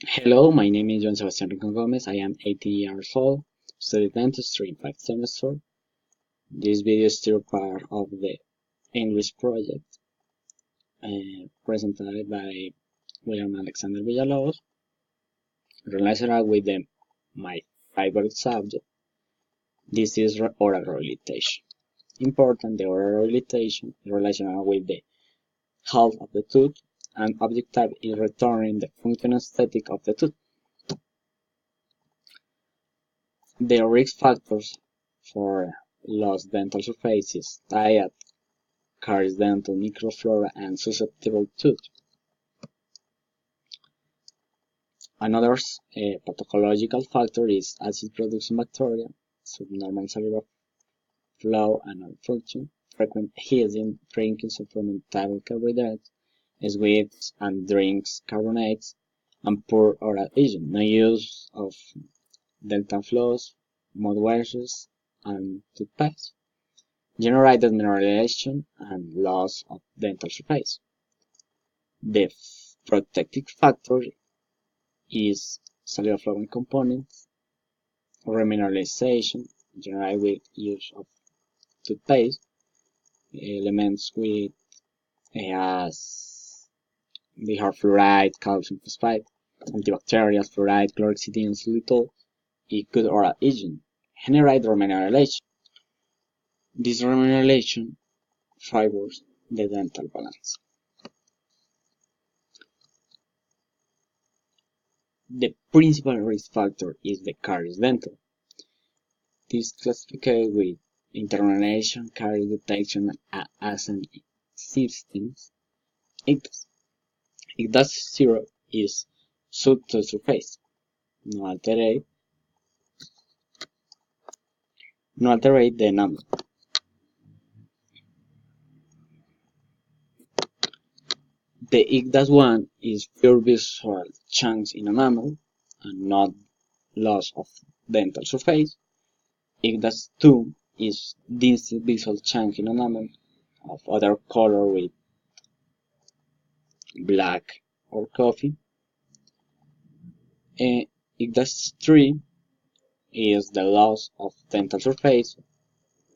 Hello, my name is John Sebastian Rincon Gomez. I am 18 years old, study dentistry in 5th semester. This video is still part of the English project presented by William Alexander Villalobos, related with my favorite subject. This is oral rehabilitation. Important, the oral rehabilitation is related with the health of the tooth, and objective is returning the function and aesthetic of the tooth. The risk factors for lost dental surfaces, diet, caries dental microflora, and susceptible tooth. Another pathological factor is acid-producing bacteria, subnormal cellular flow and malfunction, frequent eating, drinking supplementary carbohydrates, sweets and drinks, carbonates, and poor oral hygiene. No use of dental floss, mouthwashes, and toothpaste. Generated mineralization and loss of dental surface. The protective factor is cellular flowing components, remineralization, generated with use of toothpaste, elements with as they have fluoride, calcium phosphate, antibacterial, fluoride, chlorhexidine, xylitol, good oral hygiene, generate remineralization. This remineralization favors the dental balance. The principal risk factor is the caries dental. This classified with internalization, caries detection as an systems. ICDAS 0 is subtle surface, no alterate the enamel. The ICDAS 1 is pure visual change in enamel and not loss of dental surface. ICDAS 2 is this visual change in enamel of other color with black or coffee. ICDAS 3 is the loss of dental surface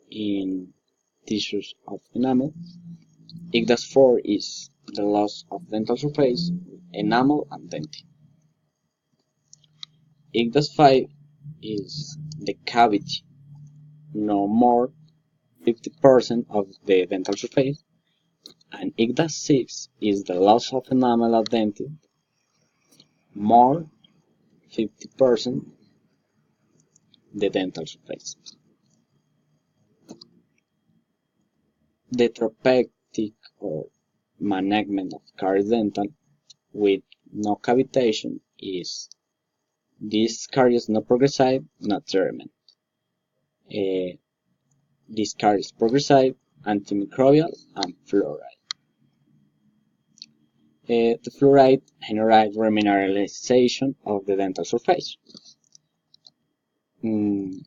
in tissues of enamel. ICDAS 4 is the loss of dental surface, enamel, and dentin. ICDAS 5 is the cavity, no more 50% of the dental surface, and ICDAS 6 is the loss of enamel of dentin, more 50% the dental surface. The therapeutic or management of caries dental with no cavitation is this caries not progressive, not treatment. This caries progressive, antimicrobial, and fluoride. The fluoride generates remineralization of the dental surface. In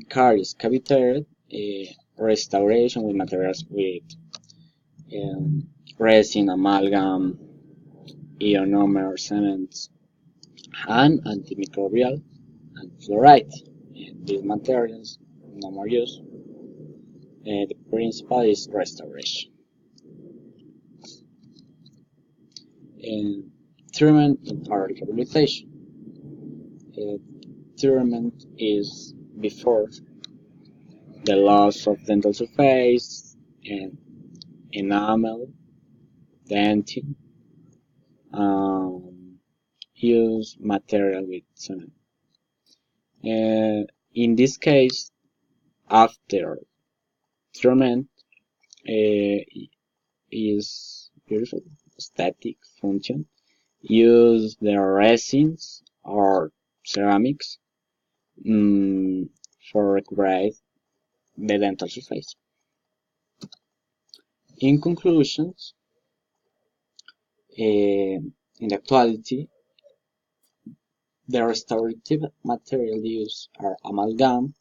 caries cavitated, restoration with materials with resin, amalgam, ionomer, cements, and antimicrobial and fluoride. These materials no more use. The principle is restoration. Treatment in oral rehabilitation. Treatment is before the loss of dental surface and enamel, dentin, use material with cement. In this case, after treatment is beautiful static function. Use the resins or ceramics for recuperate the dental surface. In conclusions, in the actuality, the restorative material used are amalgam,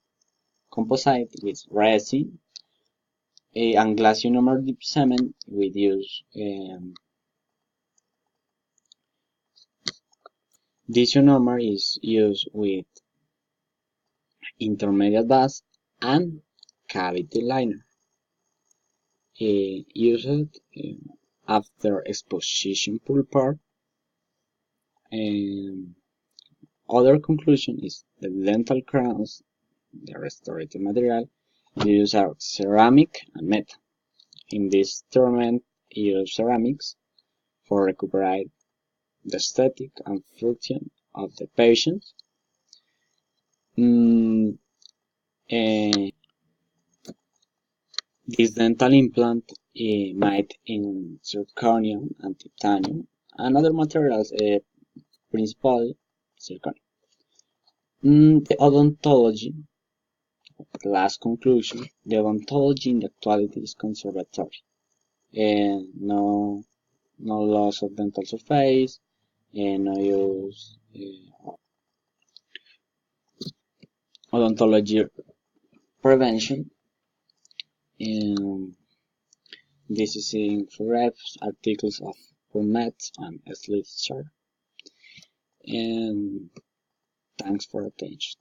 composite with resin, and glass ionomer deep cement with use This ionomer is used with intermediate base and cavity liner. Used after exposition pulpar. And other conclusion is the dental crowns, the restorative material, use are ceramic and metal. In this treatment, use ceramics for recuperate the aesthetic and function of the patient. This dental implant made in zirconium and titanium and other materials, principally zirconium. The odontology, the last conclusion, the odontology in the actuality is conservatory. No loss of dental surface, no use odontology prevention. This is in photographs, articles of PubMed and literature. And thanks for attention.